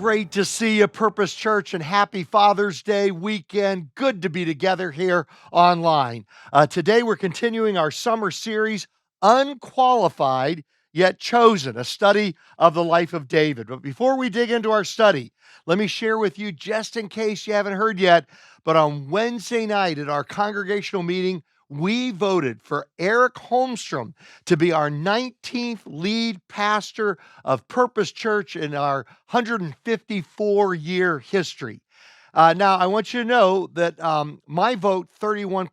great to see you, Purpose Church, and happy Father's Day weekend. Good to be together here online. Today, we're continuing our summer series, Unqualified Yet Chosen, a study of the life of David. But before we dig into our study, let me share with you, just in case you haven't heard yet, but on Wednesday night at our congregational meeting, we voted for Eric Holmstrom to be our 19th lead pastor of Purpose Church in our 154-year history. Now, I want you to know that my vote 31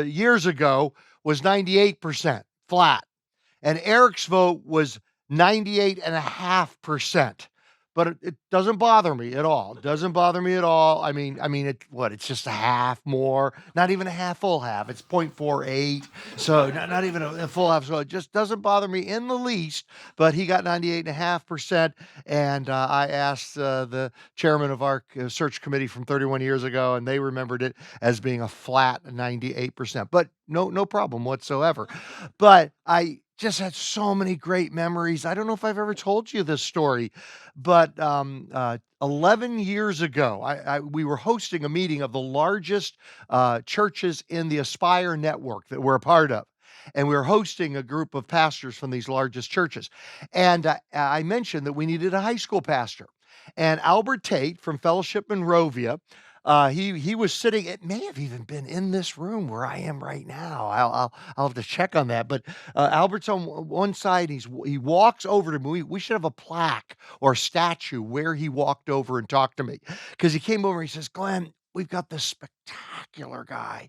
years ago was 98% flat, and Eric's vote was 98.5%. But it doesn't bother me at all. It doesn't bother me at all. I mean, it's just a half more, not even a half full half. It's 0.48, so not even a full half. So it just doesn't bother me in the least. But he got 98.5%, and I asked the chairman of our search committee from 31 years ago, and they remembered it as being a flat 98%. But no problem whatsoever. But I just had so many great memories. I don't know if I've ever told you this story, but 11 years ago, we were hosting a meeting of the largest churches in the Aspire network that we're a part of. And we were hosting a group of pastors from these largest churches. And I mentioned that we needed a high school pastor. And Albert Tate from Fellowship Monrovia, he was sitting. It may have even been in this room where I am right now. I'll have to check on that. But Albert's on one side. He walks over to me. We should have a plaque or statue where he walked over and talked to me, because he came over. And he says, "Glenn, we've got this spectacular guy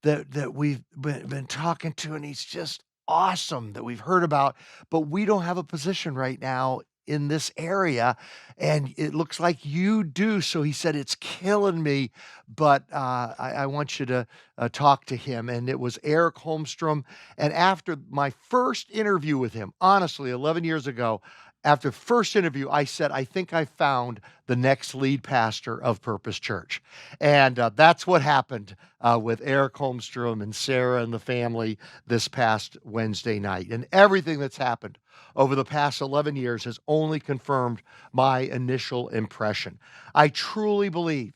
that we've been talking to, and he's just awesome that we've heard about, but we don't have a position right now in this area, and it looks like you do." So he said, "It's killing me, but I want you to talk to him." And it was Eric Holmstrom. And after my first interview with him, honestly, 11 years ago, after the first interview, I said, "I think I found the next lead pastor of Purpose Church." And that's what happened with Eric Holmstrom and Sarah and the family this past Wednesday night. And everything that's happened over the past 11 years has only confirmed my initial impression. I truly believe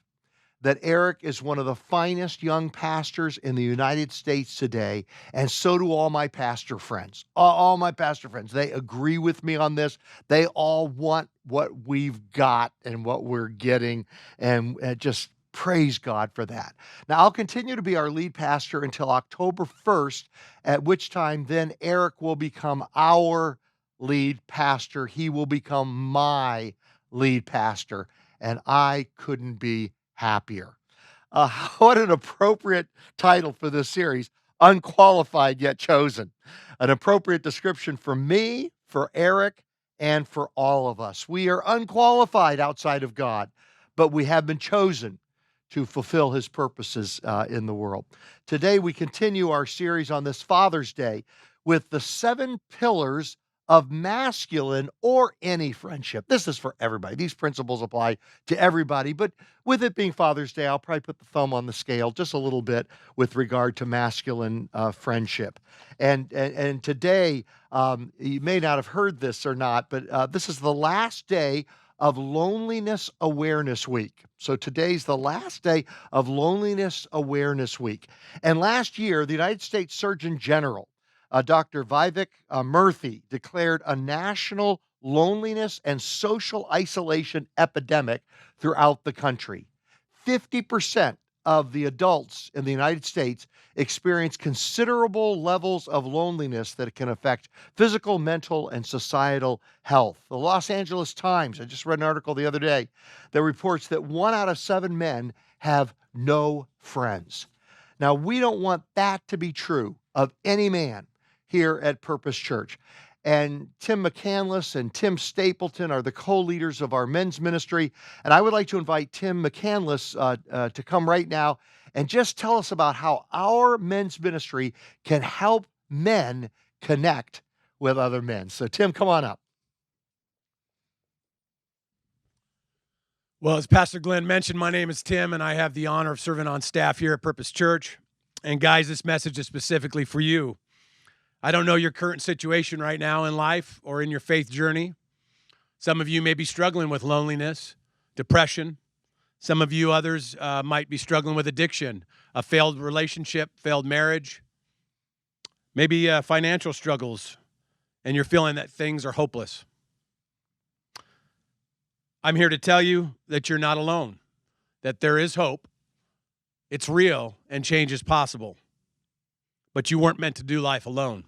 that Eric is one of the finest young pastors in the United States today, and so do all my pastor friends. All my pastor friends, they agree with me on this. They all want what we've got and what we're getting, and just praise God for that. Now, I'll continue to be our lead pastor until October 1st, at which time then Eric will become our lead pastor. He will become my lead pastor, and I couldn't be happier. What an appropriate title for this series, Unqualified Yet Chosen. An appropriate description for me, for Eric, and for all of us. We are unqualified outside of God, but we have been chosen to fulfill his purposes in the world. Today, we continue our series on this Father's Day with the 7 pillars of masculine or any friendship. This is for everybody. These principles apply to everybody, but with it being Father's Day, I'll probably put the thumb on the scale just a little bit with regard to masculine friendship. And today, you may not have heard this or not, but this is the last day of Loneliness Awareness Week. So today's the last day of Loneliness Awareness Week. And last year, the United States Surgeon General, Dr. Vivek Murthy, declared a national loneliness and social isolation epidemic throughout the country. 50% of the adults in the United States experience considerable levels of loneliness that can affect physical, mental, and societal health. The Los Angeles Times, I just read an article the other day that reports that 1 out of 7 men have no friends. Now, we don't want that to be true of any man here at Purpose Church. And Tim McCandless and Tim Stapleton are the co-leaders of our men's ministry. And I would like to invite Tim McCandless to come right now and just tell us about how our men's ministry can help men connect with other men. So Tim, come on up. Well, as Pastor Glenn mentioned, my name is Tim, and I have the honor of serving on staff here at Purpose Church. And guys, this message is specifically for you. I don't know your current situation right now in life or in your faith journey. Some of you may be struggling with loneliness. depression. Some of you others might be struggling with addiction, a failed relationship, failed marriage, maybe financial struggles, and you're feeling that things are hopeless. I'm here to tell you that you're not alone, that there is hope, it's real, and change is possible. But you weren't meant to do life alone.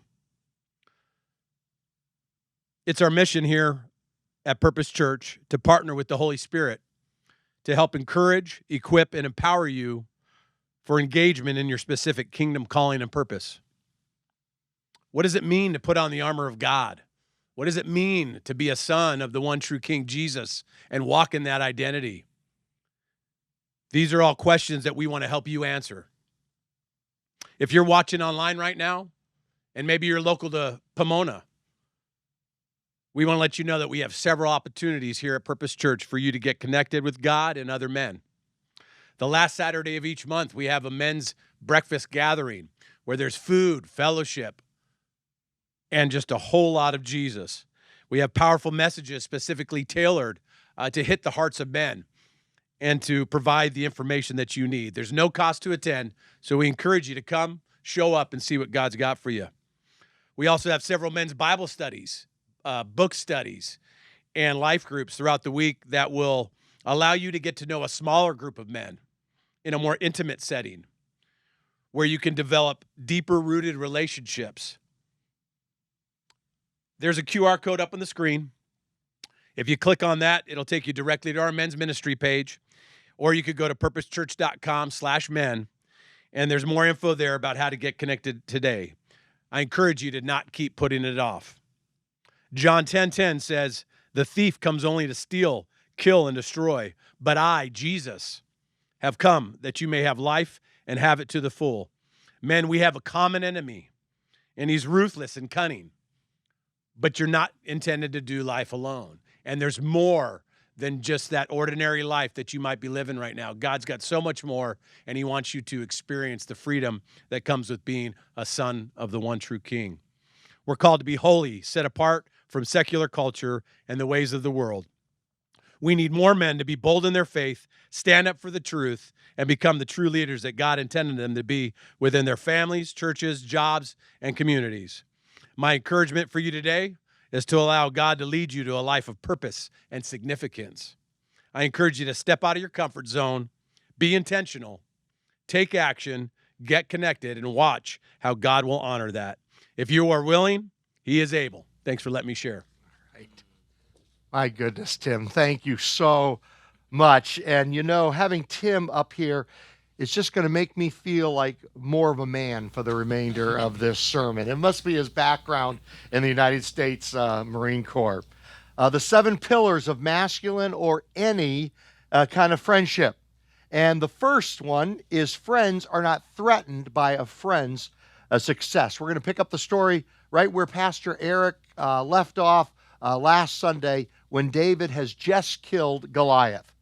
It's our mission here at Purpose Church to partner with the Holy Spirit to help encourage, equip, and empower you for engagement in your specific kingdom calling and purpose. What does it mean to put on the armor of God? What does it mean to be a son of the one true King Jesus and walk in that identity? These are all questions that we want to help you answer. If you're watching online right now, and maybe you're local to Pomona, we want to let you know that we have several opportunities here at Purpose Church for you to get connected with God and other men. The last Saturday of each month, we have a men's breakfast gathering where there's food, fellowship, and just a whole lot of Jesus. We have powerful messages specifically tailored to hit the hearts of men and to provide the information that you need. There's no cost to attend, so we encourage you to come, show up, and see what God's got for you. We also have several men's Bible studies, book studies, and life groups throughout the week that will allow you to get to know a smaller group of men in a more intimate setting where you can develop deeper-rooted relationships. There's a QR code up on the screen. If you click on that, it'll take you directly to our men's ministry page, or you could go to purposechurch.com/men, and there's more info there about how to get connected today. I encourage you to not keep putting it off. John 10:10 says, "The thief comes only to steal, kill, and destroy. But I, Jesus, have come that you may have life and have it to the full." Men, we have a common enemy, and he's ruthless and cunning. But you're not intended to do life alone. And there's more than just that ordinary life that you might be living right now. God's got so much more, and he wants you to experience the freedom that comes with being a son of the one true King. We're called to be holy, set apart from secular culture and the ways of the world. We need more men to be bold in their faith, stand up for the truth, and become the true leaders that God intended them to be within their families, churches, jobs, and communities. My encouragement for you today is to allow God to lead you to a life of purpose and significance. I encourage you to step out of your comfort zone, be intentional, take action, get connected, and watch how God will honor that. If you are willing, he is able. Thanks for letting me share. Right. My goodness, Tim, thank you so much. And you know, having Tim up here is just going to make me feel like more of a man for the remainder of this sermon. It must be his background in the United States Marine Corps. The 7 pillars of masculine or any kind of friendship. And the first one is friends are not threatened by a friend's success. We're going to pick up the story right where Pastor Eric left off last Sunday when David has just killed Goliath.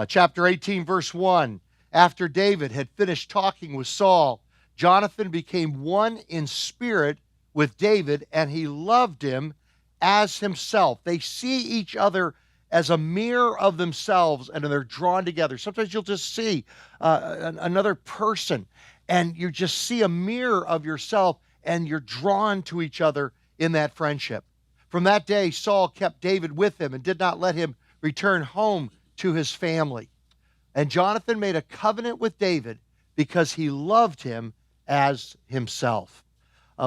Chapter 18, verse 1. After David had finished talking with Saul, Jonathan became one in spirit with David, and he loved him as himself. They see each other as a mirror of themselves, and they're drawn together. Sometimes you'll just see another person, and you just see a mirror of yourself, and you're drawn to each other in that friendship. From that day, Saul kept David with him and did not let him return home to his family. And Jonathan made a covenant with David because he loved him as himself.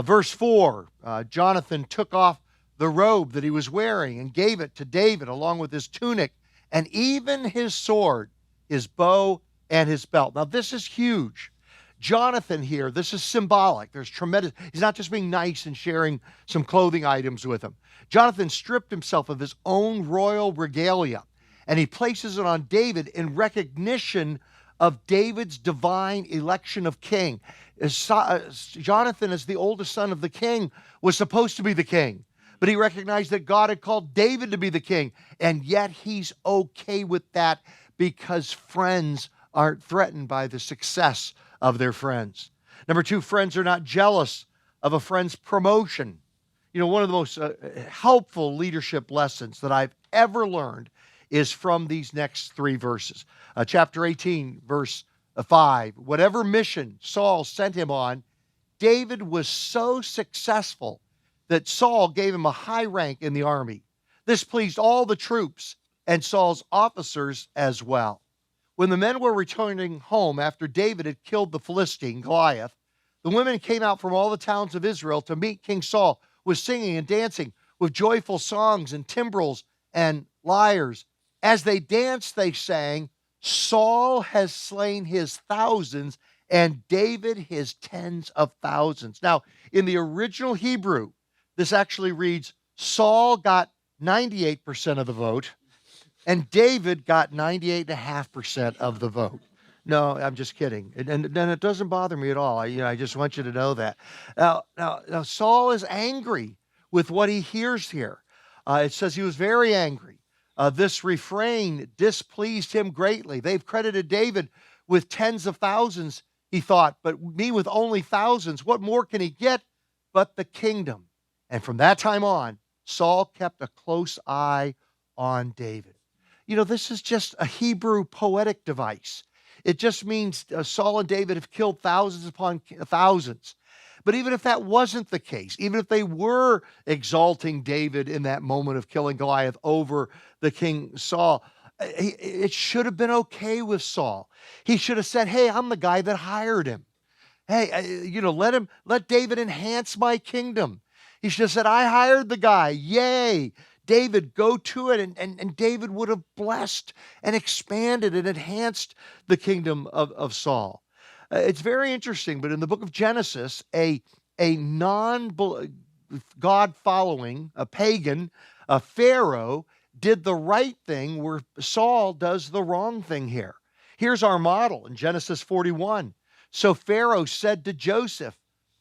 Verse 4, Jonathan took off the robe that he was wearing and gave it to David along with his tunic and even his sword, his bow, and his belt. Now, this is huge. Jonathan here, this is symbolic. There's tremendous, he's not just being nice and sharing some clothing items with him. Jonathan stripped himself of his own royal regalia, and he places it on David in recognition of David's divine election of king. Jonathan, as the oldest son of the king, was supposed to be the king, but he recognized that God had called David to be the king, and yet he's okay with that because friends aren't threatened by the success of their friends. Number 2, friends are not jealous of a friend's promotion. You know, one of the most helpful leadership lessons that I've ever learned is from these next three verses. Chapter 18, verse 5. Whatever mission Saul sent him on, David was so successful that Saul gave him a high rank in the army. This pleased all the troops and Saul's officers as well. When the men were returning home after David had killed the Philistine, Goliath, the women came out from all the towns of Israel to meet King Saul with singing and dancing, with joyful songs and timbrels and lyres. As they danced, they sang, Saul has slain his thousands and David his tens of thousands. Now, in the original Hebrew, this actually reads, Saul got 98% of the vote, and David got 98.5% of the vote. No, I'm just kidding. And it doesn't bother me at all. I just want you to know that. Now, Saul is angry with what he hears here. It says he was very angry. This refrain displeased him greatly. They've credited David with tens of thousands, he thought, but me with only thousands. What more can he get but the kingdom? And from that time on, Saul kept a close eye on David. This is just a Hebrew poetic device. It just means Saul and David have killed thousands upon thousands. But even if that wasn't the case, even if they were exalting David in that moment of killing Goliath over the King Saul, it should have been okay with Saul. He should have said, hey, I'm the guy that hired him. Hey, let David enhance my kingdom. He should have said, I hired the guy. Yay. David, go to it. And David would have blessed and expanded and enhanced the kingdom of Saul. It's very interesting, but in the book of Genesis, a non-God following, a pagan, a Pharaoh, did the right thing where Saul does the wrong thing here. Here's our model in Genesis 41. So Pharaoh said to Joseph,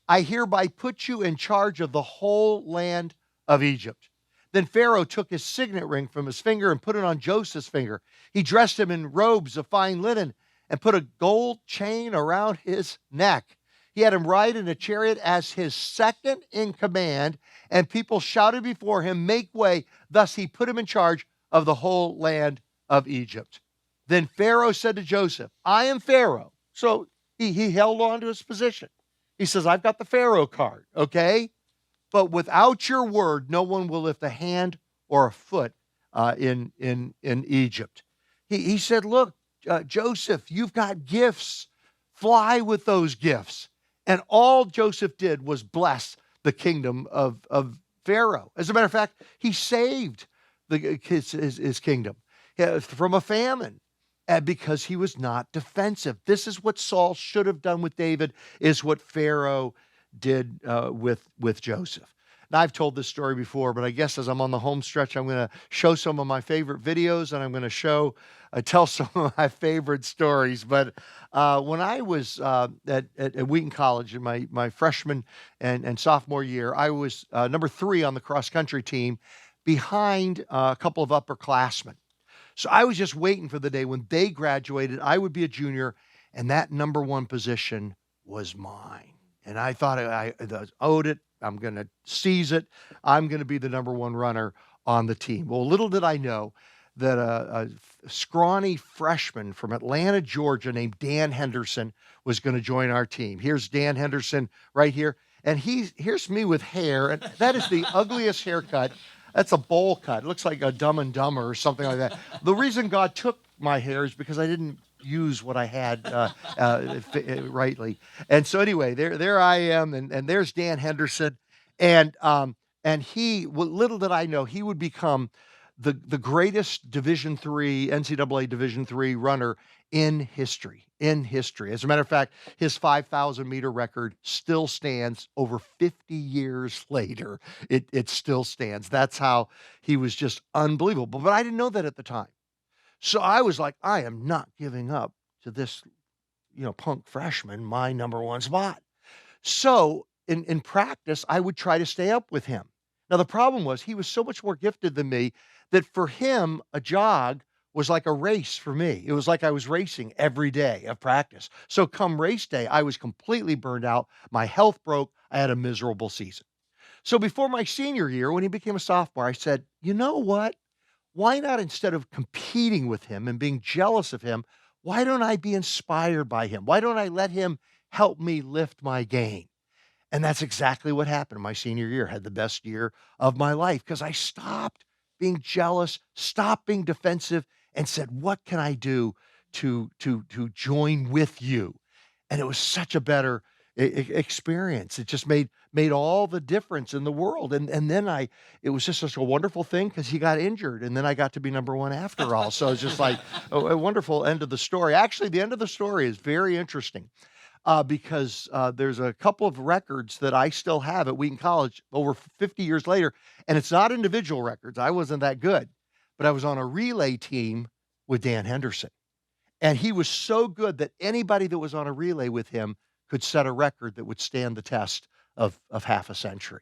I hereby put you in charge of the whole land of Egypt. Then Pharaoh took his signet ring from his finger and put it on Joseph's finger. He dressed him in robes of fine linen and put a gold chain around his neck. He had him ride in a chariot as his second in command, and people shouted before him, make way. Thus he put him in charge of the whole land of Egypt. Then Pharaoh said to Joseph, I am Pharaoh. So he held on to his position. He says, I've got the Pharaoh card, okay? But without your word, no one will lift a hand or a foot in Egypt. He said, look, Joseph, you've got gifts. Fly with those gifts. And all Joseph did was bless the kingdom of Pharaoh. As a matter of fact, he saved his kingdom from a famine because he was not defensive. This is what Saul should have done with David, is what Pharaoh did with Joseph. Now, I've told this story before, but I guess as I'm on the home stretch, I'm going to show some of my favorite videos, and I'm going to tell some of my favorite stories. But when I was at Wheaton College in my freshman and sophomore year, I was number 3 on the cross-country team behind a couple of upperclassmen. So I was just waiting for the day when they graduated, I would be a junior, and that number 1 position was mine. And I thought I owed it. I'm going to seize it. I'm going to be the number 1 runner on the team. Well, little did I know that a scrawny freshman from Atlanta, Georgia, named Dan Henderson was going to join our team. Here's Dan Henderson right here. And here's me with hair. And that is the ugliest haircut. That's a bowl cut. It looks like a Dumb and Dumber or something like that. The reason God took my hair is because I didn't use what I had rightly. And so anyway, there I am, and there's Dan Henderson, and little did I know, he would become the greatest Division III, NCAA Division III runner in history. As a matter of fact, his 5,000 meter record still stands over 50 years later. It still stands. That's how he was just unbelievable. But I didn't know that at the time. So I was like, I am not giving up to this, punk freshman, my number 1 spot. So in practice, I would try to stay up with him. Now, the problem was he was so much more gifted than me that for him, a jog was like a race for me. It was like I was racing every day of practice. So come race day, I was completely burned out. My health broke. I had a miserable season. So before my senior year, when he became a sophomore, I said, you know what? why not, instead of competing with him and being jealous of him, why don't I be inspired by him? Why don't I let him help me lift my game? And that's exactly what happened my senior year. Had the best year of my life because I stopped being jealous, stopped being defensive, and said, "What can I do to join with you?" And it was such a better experience. It just made all the difference in the world. And then it was just such a wonderful thing because he got injured, and then I got to be number one after all. So it's just like a wonderful end of the story. Actually, the end of the story is very interesting because there's a couple of records that I still have at Wheaton College over 50 years later, and it's not individual records. I wasn't that good, but I was on a relay team with Dan Henderson, and he was so good that anybody that was on a relay with him could set a record that would stand the test of half a century.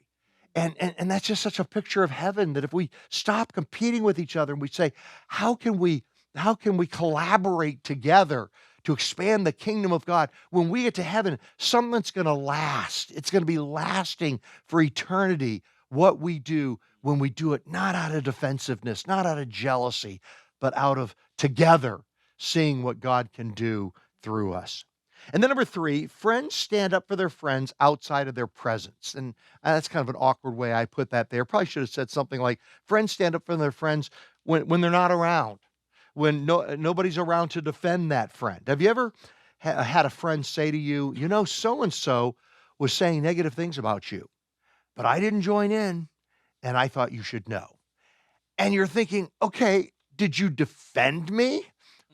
And that's just such a picture of heaven that if we stop competing with each other and we say, how can we how can we collaborate together to expand the kingdom of God? When we get to heaven, something's going to last. It's going to be lasting for eternity. What we do when we do it not out of defensiveness, not out of jealousy, but out of together seeing what God can do through us. And then number three, friends stand up for their friends outside of their presence. And that's kind of an awkward way I put that there. Probably should have said something like, friends stand up for their friends when they're not around, when nobody's around to defend that friend. Have you ever had a friend say to you, you know, so and so was saying negative things about you, but I didn't join in and I thought you should know? And you're thinking, okay, did you defend me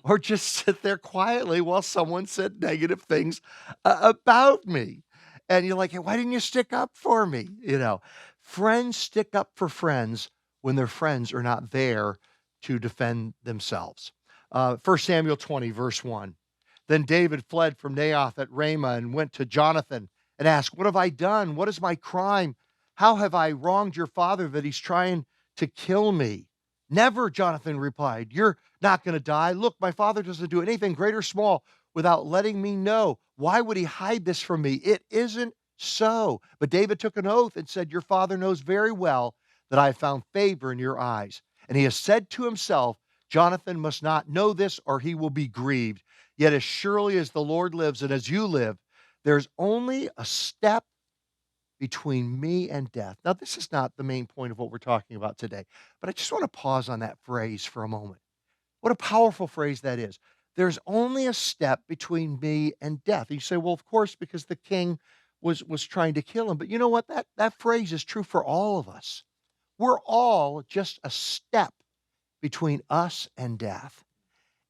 or just sit there quietly while someone said negative things about me? And you're like, hey, why didn't you stick up for me? You know, friends stick up for friends when their friends are not there to defend themselves. 1 Samuel 20, verse 1. Then David fled from Naioth at Ramah and went to Jonathan and asked, what have I done? What is my crime? How have I wronged your father that he's trying to kill me? Never, Jonathan replied. You're not going to die. Look, my father doesn't do anything great or small without letting me know. Why would he hide this from me? It isn't so. But David took an oath and said, your father knows very well that I have found favor in your eyes. And he has said to himself, Jonathan must not know this or he will be grieved. Yet as surely as the Lord lives and as you live, there's only a step between me and death. Now, this is not the main point of what we're talking about today, but I just want to pause on that phrase for a moment. What a powerful phrase that is. There's only a step between me and death. And you say, well, of course, because the king was trying to kill him. But you know what? That phrase is true for all of us. We're all just a step between us and death.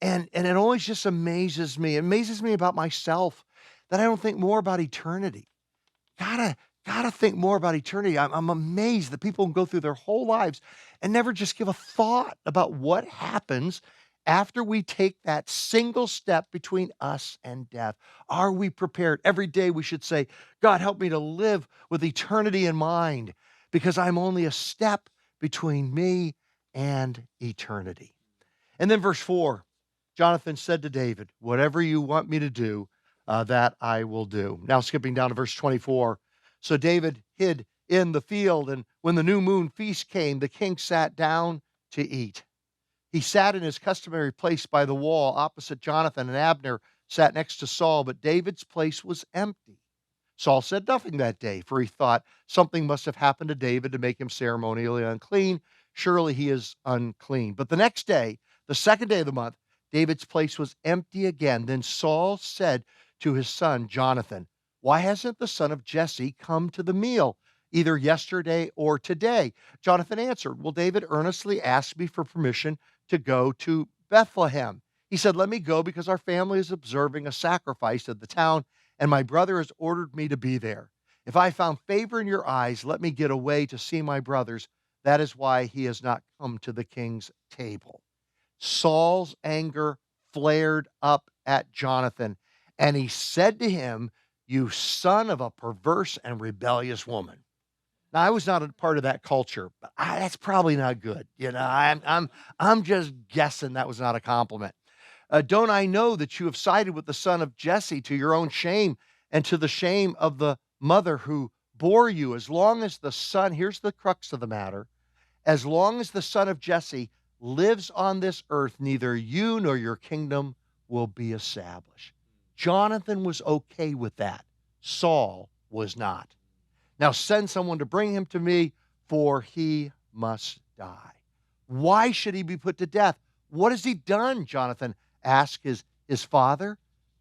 And it always just amazes me. It amazes me about myself that I don't think more about eternity. Gotta think more about eternity. I'm amazed that people can go through their whole lives and never just give a thought about what happens after we take that single step between us and death. Are we prepared? Every day we should say, God, help me to live with eternity in mind because I'm only a step between me and eternity. And then verse 4, Jonathan said to David, whatever you want me to do, that I will do. Now skipping down to verse 24. So David hid in the field, and when the new moon feast came, the king sat down to eat. He sat in his customary place by the wall opposite Jonathan, and Abner sat next to Saul, but David's place was empty. Saul said nothing that day, for he thought something must have happened to David to make him ceremonially unclean. Surely he is unclean. But the next day, the second day of the month, David's place was empty again. Then Saul said to his son, Jonathan, why hasn't the son of Jesse come to the meal, either yesterday or today? Jonathan answered, well, David earnestly asked me for permission to go to Bethlehem. He said, let me go because our family is observing a sacrifice at the town, and my brother has ordered me to be there. If I found favor in your eyes, let me get away to see my brothers. That is why he has not come to the king's table. Saul's anger flared up at Jonathan, and he said to him, you son of a perverse and rebellious woman. Now, I was not a part of that culture, but that's probably not good. You know, I'm just guessing that was not a compliment. Don't I know that you have sided with the son of Jesse to your own shame and to the shame of the mother who bore you? As long as the son, here's the crux of the matter, as long as the son of Jesse lives on this earth, neither you nor your kingdom will be established. Jonathan was okay with that. Saul was not. Now send someone to bring him to me, for he must die. Why should he be put to death? What has he done? Jonathan asked his father.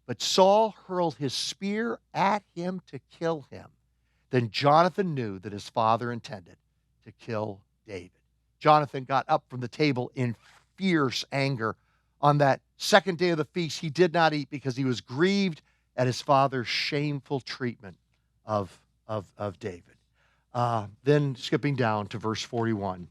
But Saul hurled his spear at him to kill him. Then Jonathan knew that his father intended to kill David. Jonathan got up from the table in fierce anger. On that second day of the feast, he did not eat because he was grieved at his father's shameful treatment of David. Then skipping down to verse 41.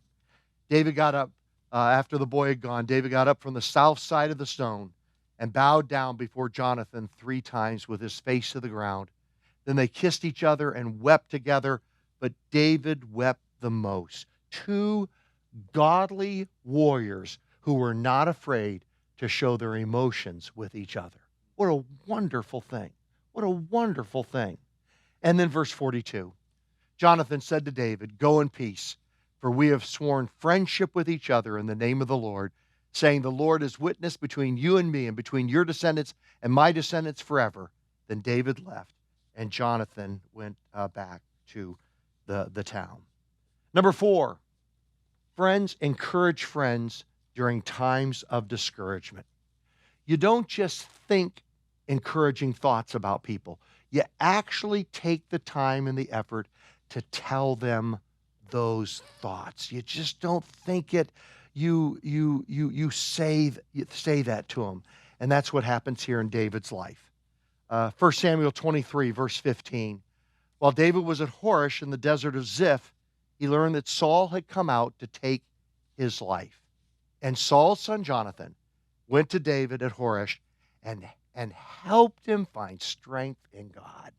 David got up after the boy had gone. David got up from the south side of the stone and bowed down before Jonathan 3 times with his face to the ground. Then they kissed each other and wept together, but David wept the most. 2 godly warriors who were not afraid to show their emotions with each other. What a wonderful thing. What a wonderful thing. And then verse 42. Jonathan said to David, "Go in peace, for we have sworn friendship with each other in the name of the Lord, saying, the Lord is witness between you and me and between your descendants and my descendants forever." Then David left, and Jonathan went back to the town. Number 4, friends encourage friends during times of discouragement. You don't just think encouraging thoughts about people. You actually take the time and the effort to tell them those thoughts. You just don't think it. You say that to them. And that's what happens here in David's life. 1 Samuel 23, verse 15. While David was at Horesh in the desert of Ziph, he learned that Saul had come out to take his life. And Saul's son Jonathan went to David at Horesh and helped him find strength in God.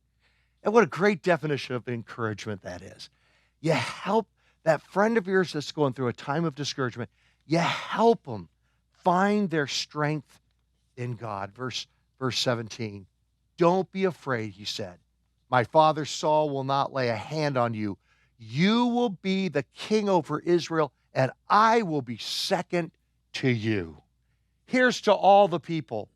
And what a great definition of encouragement that is. You help that friend of yours that's going through a time of discouragement, you help them find their strength in God. Verse 17. Don't be afraid, he said. My father Saul will not lay a hand on you. You will be the king over Israel, and I will be second to you. Here's to all the people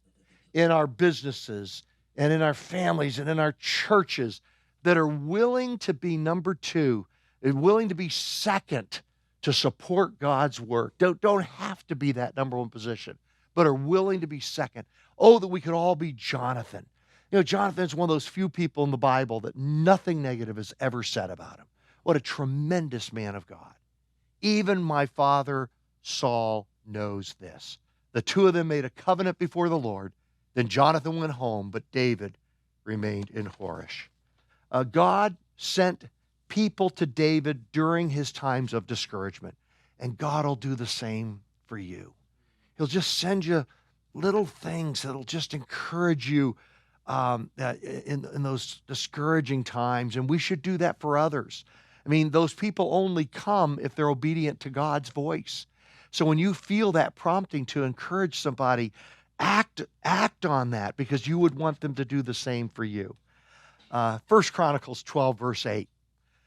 in our businesses and in our families and in our churches that are willing to be number 2, and willing to be second to support God's work. Don't have to be that number 1 position, but are willing to be second. Oh, that we could all be Jonathan. You know, Jonathan is one of those few people in the Bible that nothing negative is ever said about him. What a tremendous man of God. Even my father Saul knows this. The 2 of them made a covenant before the Lord. Then Jonathan went home, but David remained in Horesh. God sent people to David during his times of discouragement, and God will do the same for you. He'll just send you little things that'll just encourage you in those discouraging times, and we should do that for others. I mean, those people only come if they're obedient to God's voice. So when you feel that prompting to encourage somebody, act on that, because you would want them to do the same for you. 1 Chronicles 12, verse 8.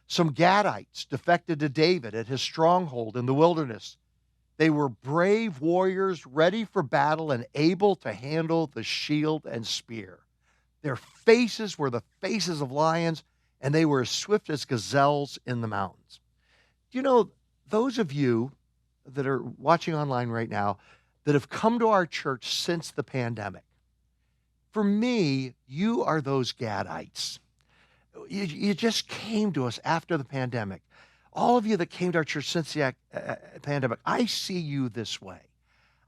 Some Gadites defected to David at his stronghold in the wilderness. They were brave warriors, ready for battle and able to handle the shield and spear. Their faces were the faces of lions, and they were as swift as gazelles in the mountains. Do you know, those of you that are watching online right now that have come to our church since the pandemic, for me, you are those Gadites. You just came to us after the pandemic. All of you that came to our church since the pandemic, I see you this way.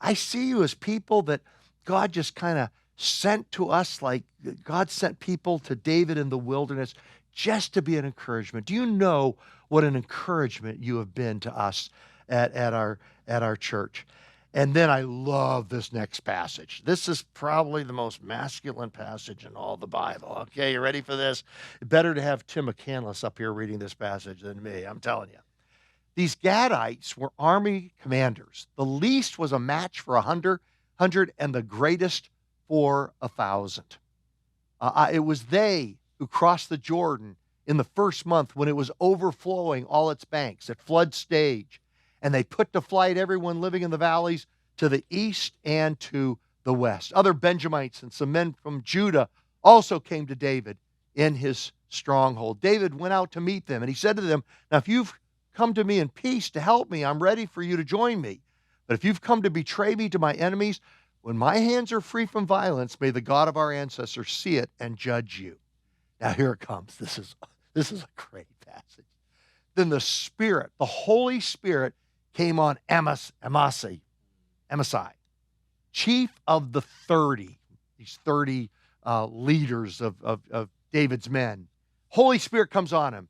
I see you as people that God just kind of sent to us, like God sent people to David in the wilderness just to be an encouragement. Do you know what an encouragement you have been to us at our church? And then I love this next passage. This is probably the most masculine passage in all the Bible. Okay, you ready for this? Better to have Tim McCandless up here reading this passage than me, I'm telling you. These Gadites were army commanders. The least was a match for 100, and the greatest for 1,000. It was they who crossed the Jordan in the first month when it was overflowing all its banks at flood stage. and they put to flight everyone living in the valleys to the east and to the west. Other Benjamites and some men from Judah also came to David in his stronghold. David went out to meet them, and he said to them, now if you've come to me in peace to help me, I'm ready for you to join me. But if you've come to betray me to my enemies, when my hands are free from violence, may the God of our ancestors see it and judge you. Now here it comes. This is a great passage. Then the Spirit, the Holy Spirit, came on Amasai, chief of the 30, these 30 leaders of David's men. Holy Spirit comes on him,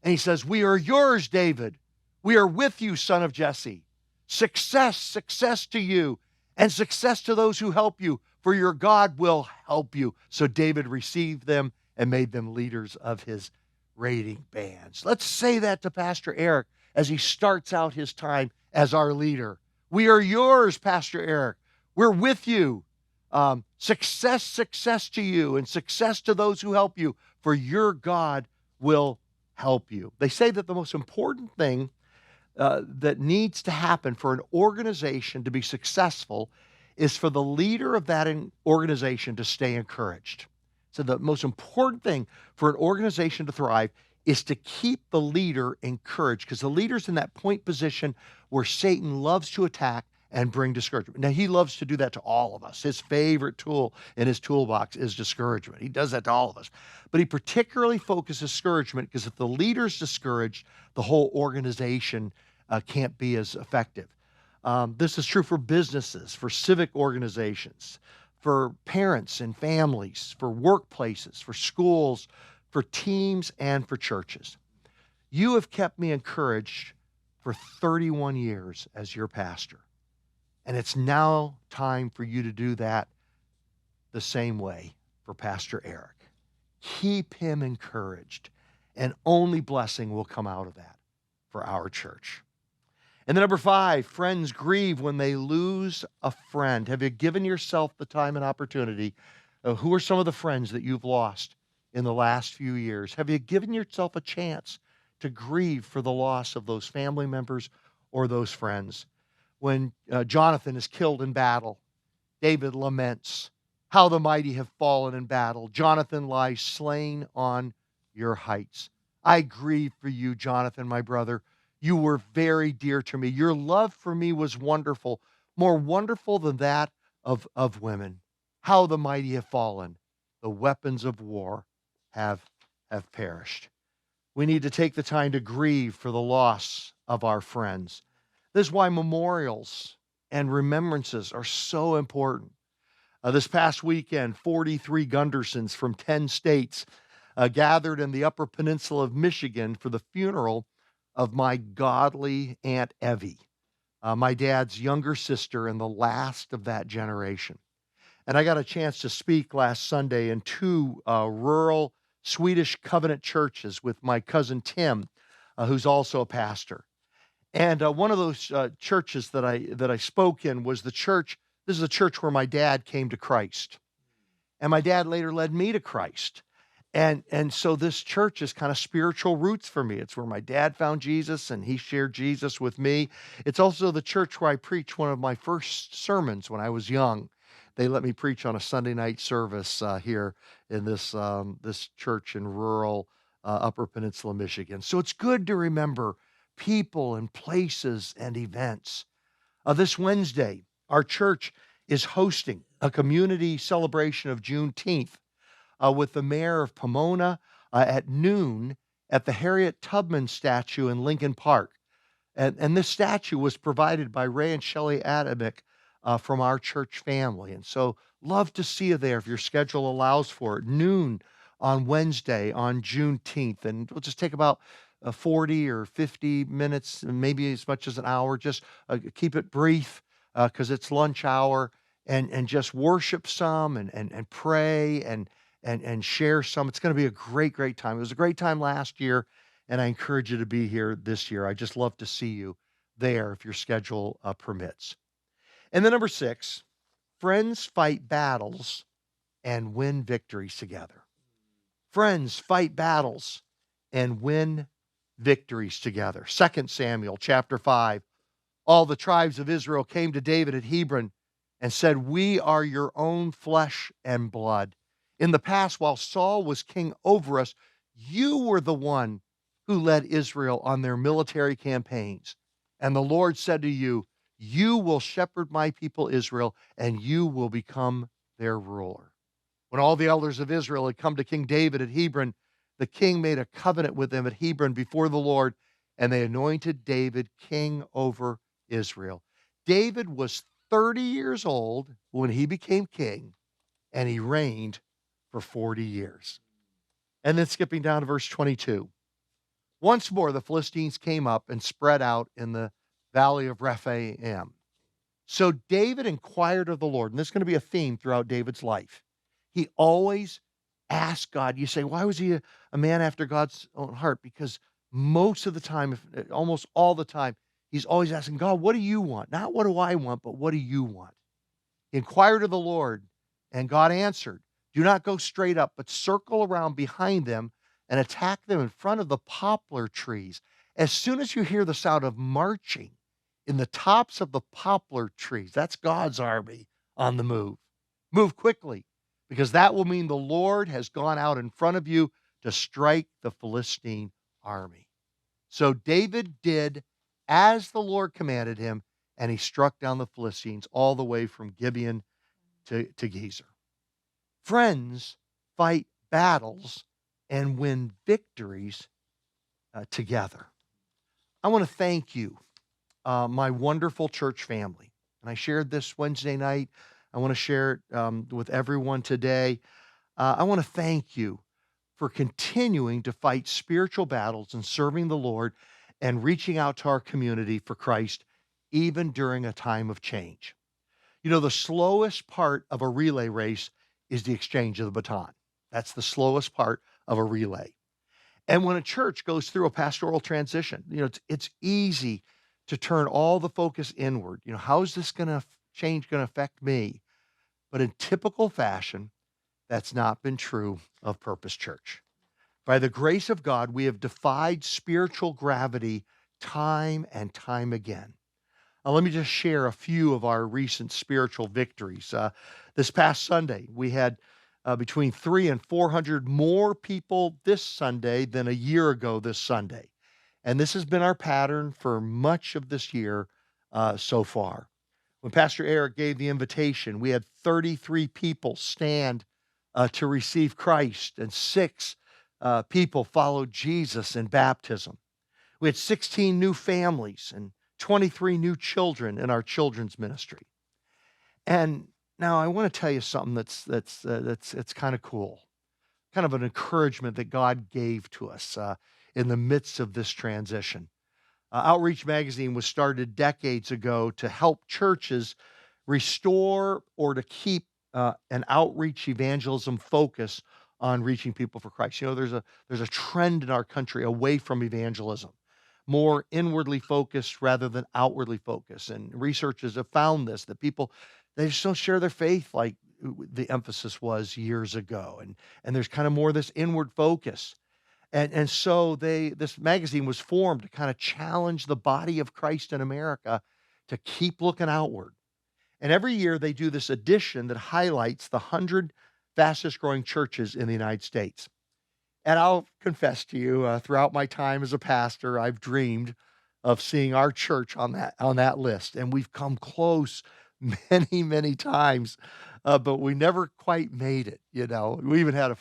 and he says, we are yours, David. We are with you, son of Jesse. Success to you, and success to those who help you, for your God will help you. So David received them and made them leaders of his raiding bands. Let's say that to Pastor Eric as he starts out his time as our leader. We are yours, Pastor Eric. We're with you. Success to you, and success to those who help you, for your God will help you. They say that the most important thing that needs to happen for an organization to be successful is for the leader of that organization to stay encouraged. So the most important thing for an organization to thrive is to keep the leader encouraged, because the leader's in that point position where Satan loves to attack and bring discouragement. Now, he loves to do that to all of us. His favorite tool in his toolbox is discouragement. He does that to all of us. But he particularly focuses discouragement because if the leader's discouraged, the whole organization can't be as effective. This is true for businesses, for civic organizations, for parents and families, for workplaces, for schools, for teams, and for churches. You have kept me encouraged for 31 years as your pastor. And it's now time for you to do that the same way for Pastor Eric. Keep him encouraged, and only blessing will come out of that for our church. And then number 5, friends grieve when they lose a friend. Have you given yourself the time and opportunity? Who are some of the friends that you've lost in the last few years? Have you given yourself a chance to grieve for the loss of those family members or those friends? When Jonathan is killed in battle, David laments, how the mighty have fallen in battle. Jonathan lies slain on your heights. I grieve for you, Jonathan, my brother. You were very dear to me. Your love for me was wonderful, more wonderful than that of women. How the mighty have fallen. The weapons of war have perished. We need to take the time to grieve for the loss of our friends. This is why memorials and remembrances are so important. This past weekend, 43 Gundersons from 10 states gathered in the Upper Peninsula of Michigan for the funeral of my godly Aunt Evie, my dad's younger sister and the last of that generation. And I got a chance to speak last Sunday in 2 rural Swedish covenant churches with my cousin Tim, who's also a pastor. And one of those churches that I spoke in was the church. This is a church where my dad came to Christ, and my dad later led me to Christ. And so this church is kind of spiritual roots for me. It's where my dad found Jesus, and he shared Jesus with me. It's also the church where I preached one of my first sermons when I was young. They let me preach on a Sunday night service here in this church in rural Upper Peninsula, Michigan. So it's good to remember people and places and events. This Wednesday, our church is hosting a community celebration of Juneteenth with the mayor of Pomona at noon at the Harriet Tubman statue in Lincoln Park. And this statue was provided by Ray and Shelley Adamick from our church family. And so love to see you there if your schedule allows for it. Noon on Wednesday on Juneteenth. And we'll just take about 40 or 50 minutes, maybe as much as an hour. Just keep it brief because it's lunch hour, and just worship some and pray and share some. It's going to be a great time. It was a great time last year, and I encourage you to be here this year. I just love to see you there if your schedule permits. And then number 6, friends fight battles and win victories together. Friends fight battles and win victories together. 2 Samuel chapter 5, all the tribes of Israel came to David at Hebron and said, "We are your own flesh and blood. In the past, while Saul was king over us, you were the one who led Israel on their military campaigns. And the Lord said to you, 'You will shepherd my people Israel, and you will become their ruler.'" When all the elders of Israel had come to King David at Hebron, the king made a covenant with them at Hebron before the Lord, and they anointed David king over Israel. David was 30 years old when he became king, and he reigned for 40 years. And then skipping down to verse 22. Once more, the Philistines came up and spread out in the valley of Rephaim. So David inquired of the Lord, and this is going to be a theme throughout David's life. He always asked God. You say, why was he a man after God's own heart? Because most of the time, almost all the time, he's always asking God, what do you want? Not what do I want, but what do you want? He inquired of the Lord, and God answered, "Do not go straight up, but circle around behind them and attack them in front of the poplar trees. As soon as you hear the sound of marching in the tops of the poplar trees," that's God's army on the move. Move quickly, because that will mean the Lord has gone out in front of you to strike the Philistine army. So David did as the Lord commanded him, and he struck down the Philistines all the way from Gibeon to Gezer. Friends fight battles and win victories together. I want to thank you, my wonderful church family. And I shared this Wednesday night. I want to share it with everyone today. I want to thank you for continuing to fight spiritual battles and serving the Lord and reaching out to our community for Christ, even during a time of change. You know, the slowest part of a relay race is the exchange of the baton. That's the slowest part of a relay. And when a church goes through a pastoral transition, you know, it's easy to turn all the focus inward. You know, how is this change going to affect me? But in typical fashion, that's not been true of Purpose Church. By the grace of God, we have defied spiritual gravity time and time again. Let me just share a few of our recent spiritual victories. This past Sunday, we had between 300 and 400 more people this Sunday than a year ago this Sunday. And this has been our pattern for much of this year so far. When Pastor Eric gave the invitation, we had 33 people stand to receive Christ, and 6 people followed Jesus in baptism. We had 16 new families and 23 new children in our children's ministry. And now I want to tell you something that's kind of cool, kind of an encouragement that God gave to us in the midst of this transition. Outreach Magazine was started decades ago to help churches restore or to keep an outreach evangelism focus on reaching people for Christ. You know, there's a trend in our country away from evangelism, more inwardly focused rather than outwardly focused. And researchers have found this, that people, they just don't share their faith like the emphasis was years ago. And there's kind of more of this inward focus. And so this magazine was formed to kind of challenge the body of Christ in America to keep looking outward. And every year they do this edition that highlights the 100 fastest growing churches in the United States. And I'll confess to you, throughout my time as a pastor, I've dreamed of seeing our church on that list, and we've come close many, many times, but we never quite made it. You know, we even had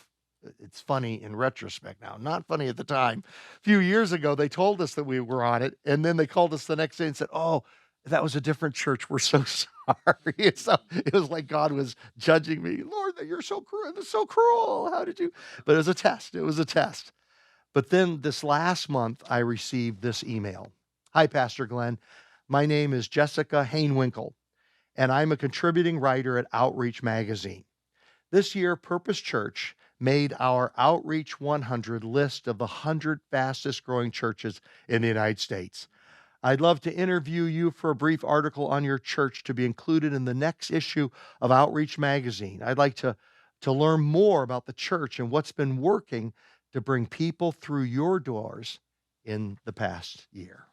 it's funny in retrospect now, not funny at the time. A few years ago, they told us that we were on it, and then they called us the next day and said, "Oh, that was a different church. We're so sorry." So it was like God was judging me. "Lord, you're so cruel. That's so cruel. How did you?" But it was a test. It was a test. But then this last month, I received this email. "Hi, Pastor Glenn. My name is Jessica Hainwinkle, and I'm a contributing writer at Outreach Magazine. This year, Purpose Church made our Outreach 100 list of the 100 fastest growing churches in the United States. I'd love to interview you for a brief article on your church to be included in the next issue of Outreach Magazine. I'd like to learn more about the church and what's been working to bring people through your doors in the past year."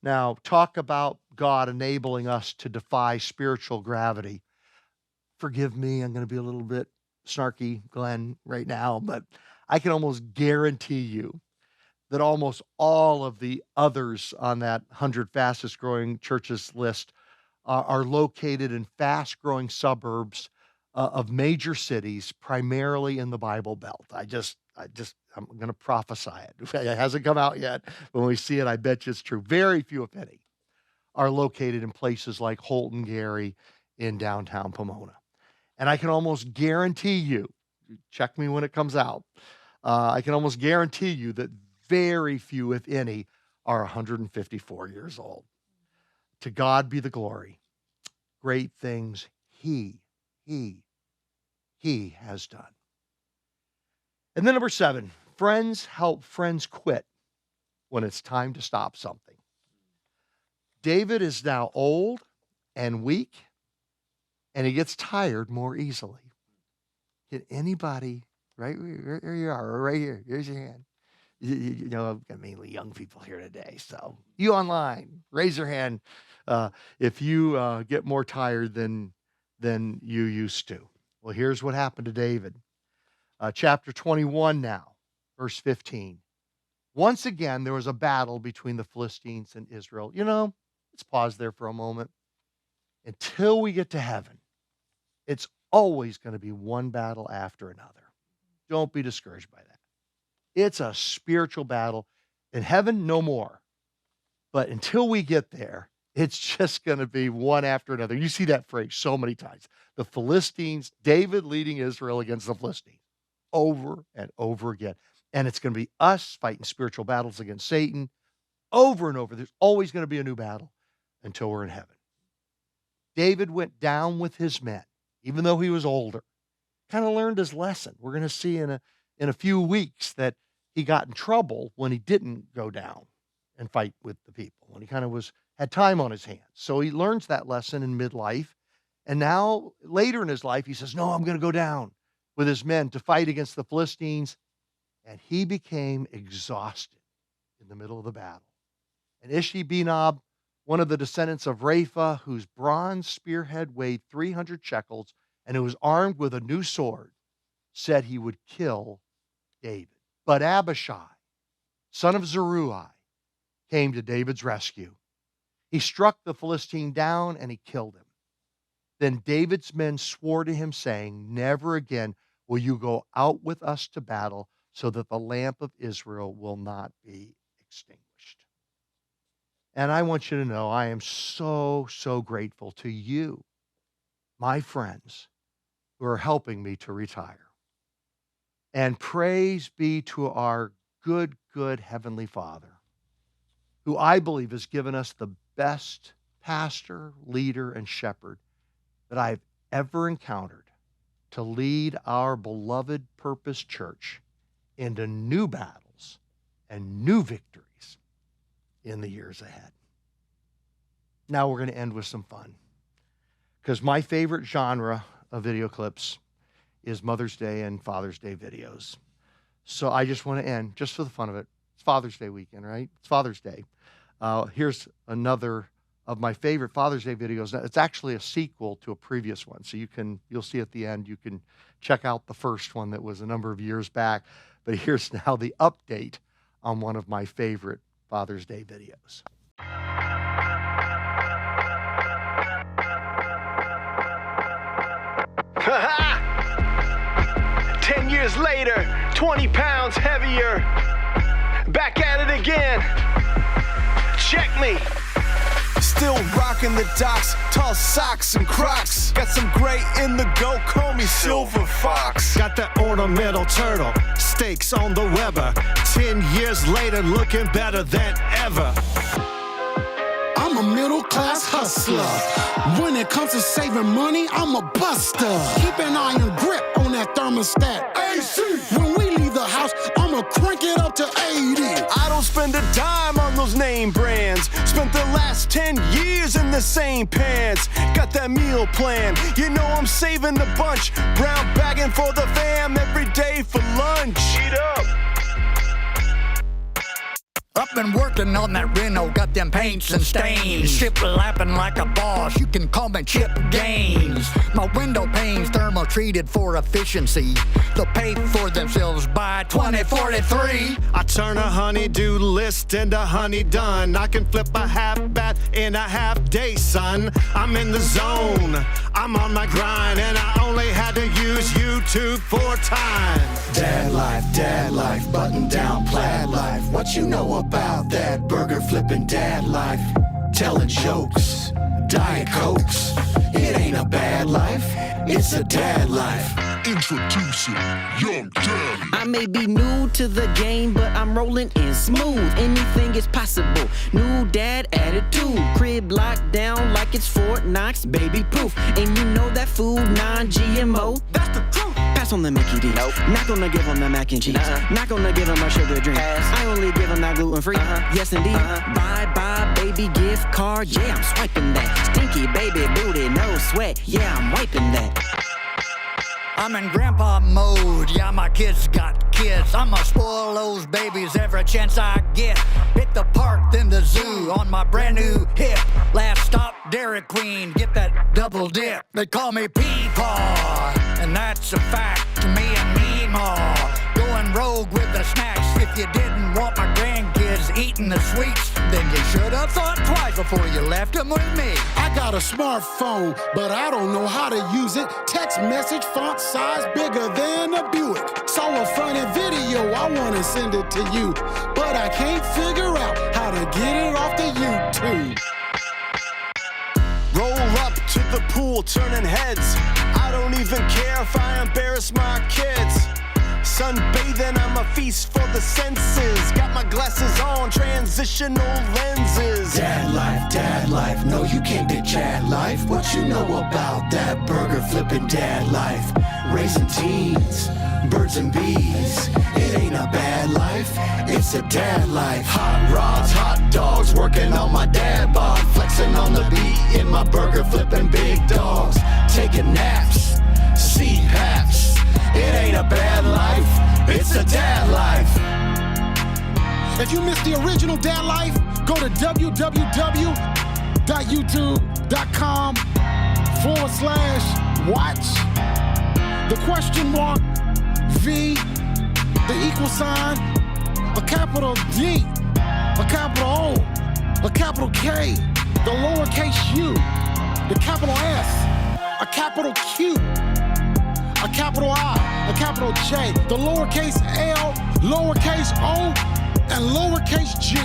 Now, talk about God enabling us to defy spiritual gravity. Forgive me, I'm going to be a little bit snarky, Glenn, right now, but I can almost guarantee you that almost all of the others on that 100 fastest growing churches list are located in fast growing suburbs of major cities, primarily in the Bible Belt. I'm going to prophesy it. It hasn't come out yet. When we see it, I bet you it's true. Very few, if any, are located in places like Holton Gary in downtown Pomona. And I can almost guarantee you, check me when it comes out, I can almost guarantee you that very few, if any, are 154 years old. To God be the glory. Great things He has done. And then number 7, friends help friends quit when it's time to stop something. David is now old and weak, and he gets tired more easily. Can anybody, right where you are, right here, here's your hand. You know, I've got mainly young people here today, so you online, raise your hand if you get more tired than you used to. Well, here's what happened to David. Chapter 21 now, verse 15. Once again, there was a battle between the Philistines and Israel. You know, let's pause there for a moment. Until we get to heaven, it's always going to be one battle after another. Don't be discouraged by that. It's a spiritual battle. In heaven, no more. But until we get there, it's just going to be one after another. You see that phrase so many times. The Philistines, David leading Israel against the Philistines over and over again. And it's going to be us fighting spiritual battles against Satan over and over. There's always going to be a new battle until we're in heaven. David went down with his men, even though he was older. Kind of learned his lesson. We're going to see in a few weeks that he got in trouble when he didn't go down and fight with the people, when he kind of had time on his hands. So he learns that lesson in midlife. And now later in his life, he says, no, I'm going to go down with his men to fight against the Philistines. And he became exhausted in the middle of the battle. And Ishbi-Benob, one of the descendants of Rapha, whose bronze spearhead weighed 300 shekels and who was armed with a new sword, said he would kill David. But Abishai, son of Zeruiah, came to David's rescue. He struck the Philistine down and he killed him. Then David's men swore to him, saying, never again will you go out with us to battle, so that the lamp of Israel will not be extinguished. And I want you to know I am so grateful to you, my friends, who are helping me to retire. And praise be to our good Heavenly Father, who I believe has given us the best pastor, leader, and shepherd that I've ever encountered to lead our beloved Purpose Church into new battles and new victories in the years ahead. Now we're going to end with some fun, because my favorite genre of video clips is Mother's Day and Father's Day videos. So I just want to end, just for the fun of it. It's Father's Day weekend, right? It's Father's Day. Here's another of my favorite Father's Day videos. It's actually a sequel to a previous one. So you'll see at the end, you can check out the first one that was a number of years back. But here's now the update on one of my favorite Father's Day videos. 10 years later, 20 pounds heavier. Back at it again. Check me. Still rocking the docks, tall socks and Crocs. Got some gray in the goat, call me Silver Fox. Got that ornamental turtle, steaks on the Weber. 10 years later, looking better than ever. I'm a middle-class hustler. When it comes to saving money, I'm a buster. Keep an iron grip on that thermostat. AC. When we leave the house, I'ma crank it up to 80. I don't spend a dime on those name brands. Spent the last 10 years in the same pants. Got that meal plan, you know I'm saving the bunch. Brown bagging for the fam every day for lunch. Eat up. Up and working on that Reno, got the them paints and stains. Ship lapping like a boss, you can call me Chip Gaines. My window panes thermal treated for efficiency. They'll pay for themselves by 2043. I turn a honey-do list into honey done. I can flip a half bath in a half day, son. I'm in the zone, I'm on my grind, and I only had to use YouTube 4 times. Dad life, button down plaid life. What you know about that burger flipping dad life? Telling jokes, Diet Cokes. It ain't a bad life, it's a dad life. Introducing Young Daddy. I may be new to the game, but I'm rolling in smooth. Anything is possible. New dad attitude. Crib locked down like it's Fort Knox, baby proof. And you know that food non-GMO. That's the truth. Pass on the Mickey D's. Nope. Not gonna give him the mac and cheese. Not gonna give him a sugar drink. I only give him that gluten-free. Yes, indeed. Bye, baby gift card. Yeah, I'm swiping that. Stinky baby booty, no sweat. Yeah, I'm wiping that. I'm in grandpa mode, yeah, my kids got kids. I'ma spoil those babies every chance I get. Hit the park, then the zoo on my brand new hip. Last stop, Dairy Queen, get that double dip. They call me Peepaw, and that's a fact to me and Meemaw. Going rogue with the snacks. If you didn't want my grandkids eating the sweets, then you should have thought twice before you left them with me. I got a smartphone, but I don't know how to use it. Text message font size bigger than a Buick. Saw a funny video, I wanna send it to you, but I can't figure out how to get it off the YouTube. Roll up to the pool, turning heads. I don't even care if I embarrass my kids. Sunbathing, I'm a feast for the senses. Got my glasses on, transitional lenses. Dad life, no you can't be Chad life. What you know about that burger flipping dad life? Raising teens, birds and bees. It ain't a bad life, it's a dad life. Hot rods, hot dogs, working on my dad bod. Flexing on the beat in my burger flipping big dogs. Taking naps, CPAPs. It ain't a bad life, it's a dad life. If you missed the original Dad Life, go to www.youtube.com/watch the question mark, V, the equal sign, a capital D, a capital O, a capital K, the lowercase u, the capital S, a capital Q, a capital I, a capital J, the lowercase L, lowercase O, and lowercase g.